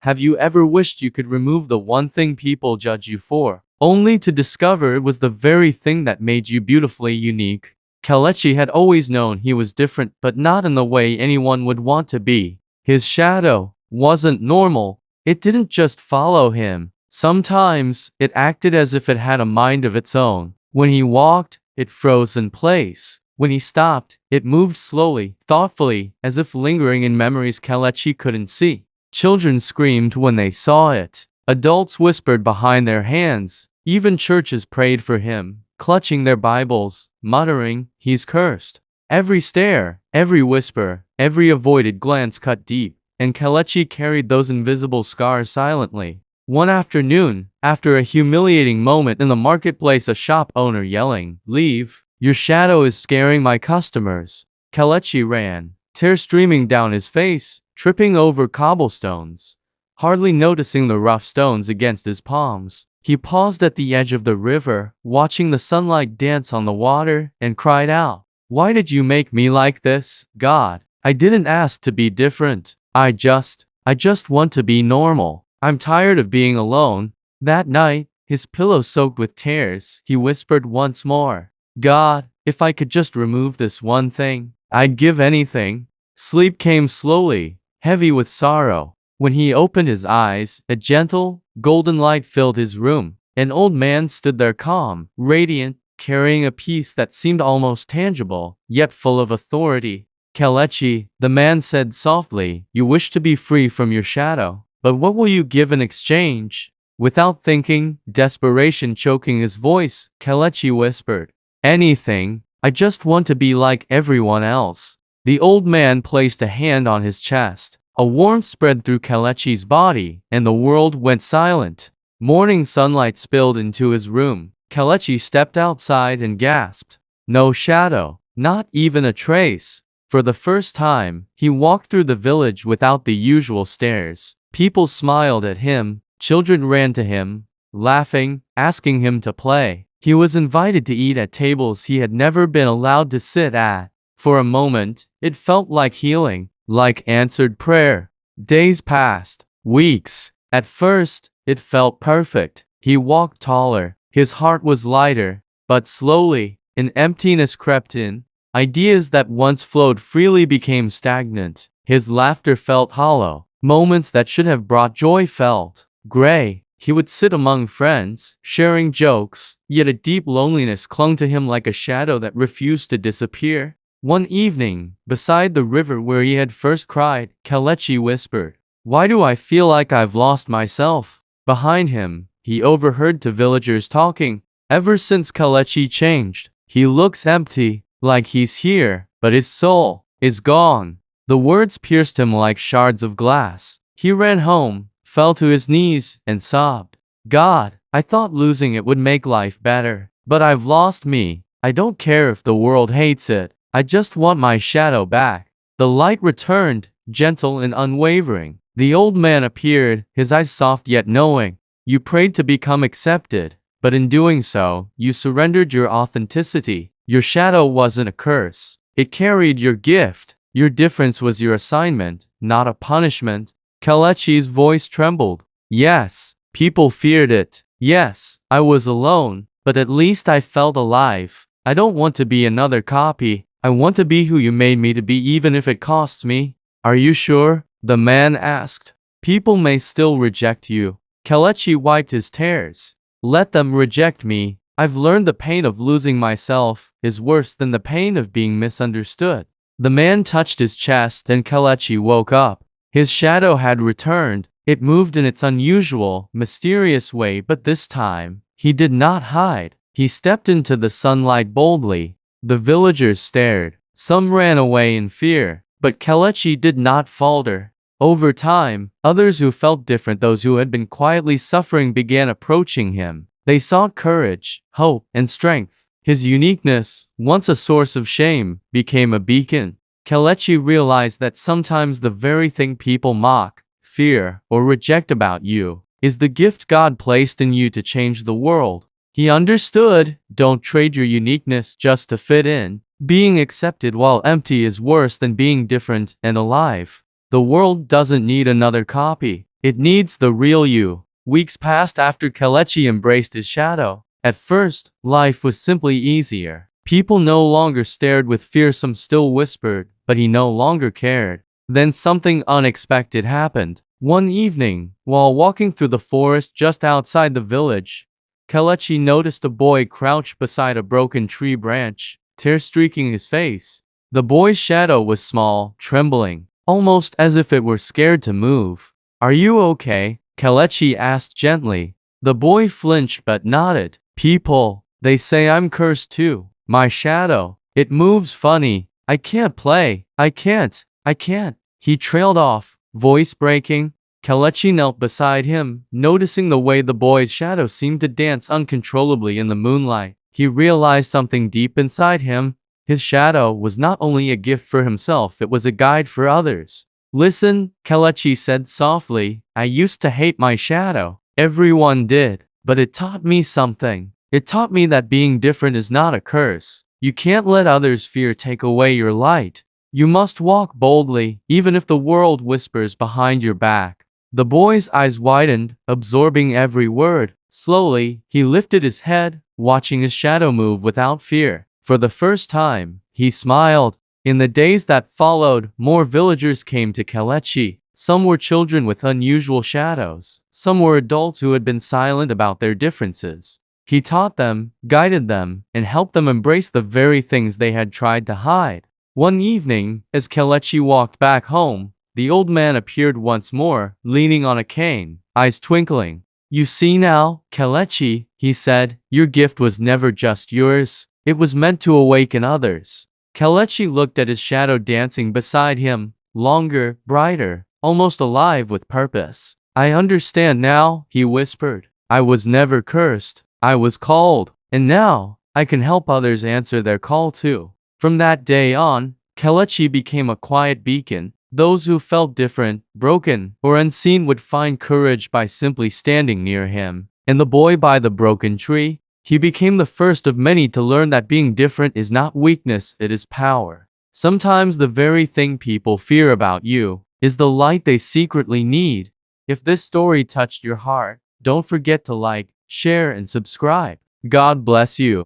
Have you ever wished you could remove the one thing people judge you for, only to discover it was the very thing that made you beautifully unique? Kelechi had always known he was different, but not in the way anyone would want to be. His shadow wasn't normal. It didn't just follow him. Sometimes, it acted as if it had a mind of its own. When he walked, it froze in place. When he stopped, it moved slowly, thoughtfully, as if lingering in memories Kelechi couldn't see. Children screamed when they saw it. Adults whispered behind their hands. Even churches prayed for him, clutching their Bibles, muttering, "He's cursed." Every stare, every whisper, every avoided glance cut deep, and Kelechi carried those invisible scars silently. One afternoon, after a humiliating moment in the marketplace, a shop owner yelling, "Leave! Your shadow is scaring my customers." Kelechi ran, tears streaming down his face, tripping over cobblestones, hardly noticing the rough stones against his palms. He paused at the edge of the river, watching the sunlight dance on the water, and cried out, "Why did you make me like this, God? I didn't ask to be different. I just want to be normal. I'm tired of being alone." That night, his pillow soaked with tears, he whispered once more, "God, if I could just remove this one thing, I'd give anything." Sleep came slowly, heavy with sorrow. When he opened his eyes, a gentle, golden light filled his room. An old man stood there calm, radiant, carrying a piece that seemed almost tangible, yet full of authority. "Kelechi," the man said softly, "you wish to be free from your shadow. But what will you give in exchange?" Without thinking, desperation choking his voice, Kelechi whispered, "Anything. I just want to be like everyone else." The old man placed a hand on his chest. A warmth spread through Kelechi's body, and the world went silent. Morning sunlight spilled into his room. Kelechi stepped outside and gasped. No shadow, not even a trace. For the first time, he walked through the village without the usual stares. People smiled at him, children ran to him, laughing, asking him to play. He was invited to eat at tables he had never been allowed to sit at. For a moment, it felt like healing, like answered prayer. Days passed, weeks. At first, it felt perfect. He walked taller, his heart was lighter, but slowly, an emptiness crept in. Ideas that once flowed freely became stagnant. His laughter felt hollow. Moments that should have brought joy felt gray. He would sit among friends, sharing jokes, yet a deep loneliness clung to him like a shadow that refused to disappear. One evening, beside the river where he had first cried, Kelechi whispered, "Why do I feel like I've lost myself?" Behind him, he overheard two villagers talking. Ever since Kelechi changed, he looks empty, like he's here, but his soul is gone. The words pierced him like shards of glass. He ran home, fell to his knees, and sobbed. "God, I thought losing it would make life better, but I've lost me. I don't care if the world hates it. I just want my shadow back." The light returned, gentle and unwavering. The old man appeared, his eyes soft yet knowing. "You prayed to become accepted, but in doing so, you surrendered your authenticity. Your shadow wasn't a curse. It carried your gift. Your difference was your assignment, not a punishment." Kelechi's voice trembled. "Yes, people feared it. Yes, I was alone, but at least I felt alive. I don't want to be another copy. I want to be who you made me to be, even if it costs me." "Are you sure?" the man asked. "People may still reject you." Kelechi wiped his tears. "Let them reject me. I've learned the pain of losing myself is worse than the pain of being misunderstood." The man touched his chest and Kelechi woke up. His shadow had returned. It moved in its unusual, mysterious way, but this time, he did not hide. He stepped into the sunlight boldly. The villagers stared. Some ran away in fear, but Kelechi did not falter. Over time, others who felt different, those who had been quietly suffering, began approaching him. They sought courage, hope, and strength. His uniqueness, once a source of shame, became a beacon. Kelechi realized that sometimes the very thing people mock, fear, or reject about you is the gift God placed in you to change the world. He understood, don't trade your uniqueness just to fit in. Being accepted while empty is worse than being different and alive. The world doesn't need another copy. It needs the real you. Weeks passed after Kelechi embraced his shadow. At first, life was simply easier. People no longer stared with fear, some still whispered, but he no longer cared. Then something unexpected happened. One evening, while walking through the forest just outside the village, Kelechi noticed a boy crouched beside a broken tree branch, tears streaking his face. The boy's shadow was small, trembling, almost as if it were scared to move. "Are you okay?" Kelechi asked gently. The boy flinched but nodded. "People, they say I'm cursed too. My shadow, it moves funny. I can't play. I can't. He trailed off, voice breaking. Kelechi knelt beside him, noticing the way the boy's shadow seemed to dance uncontrollably in the moonlight. He realized something deep inside him. His shadow was not only a gift for himself, it was a guide for others. "Listen," Kelechi said softly, "I used to hate my shadow. Everyone did. But it taught me something. It taught me that being different is not a curse. You can't let others' fear take away your light. You must walk boldly, even if the world whispers behind your back." The boy's eyes widened, absorbing every word. Slowly, he lifted his head, watching his shadow move without fear. For the first time, he smiled. In the days that followed, more villagers came to Kelechi. Some were children with unusual shadows. Some were adults who had been silent about their differences. He taught them, guided them, and helped them embrace the very things they had tried to hide. One evening, as Kelechi walked back home, the old man appeared once more, leaning on a cane, eyes twinkling. "You see now, Kelechi," he said, "your gift was never just yours. It was meant to awaken others." Kelechi looked at his shadow dancing beside him, longer, brighter, almost alive with purpose. "I understand now," he whispered. "I was never cursed. I was called. And now, I can help others answer their call too." From that day on, Kelechi became a quiet beacon. Those who felt different, broken, or unseen would find courage by simply standing near him. And the boy by the broken tree, he became the first of many to learn that being different is not weakness, it is power. Sometimes the very thing people fear about you is the light they secretly need. If this story touched your heart, don't forget to like, share, and subscribe. God bless you.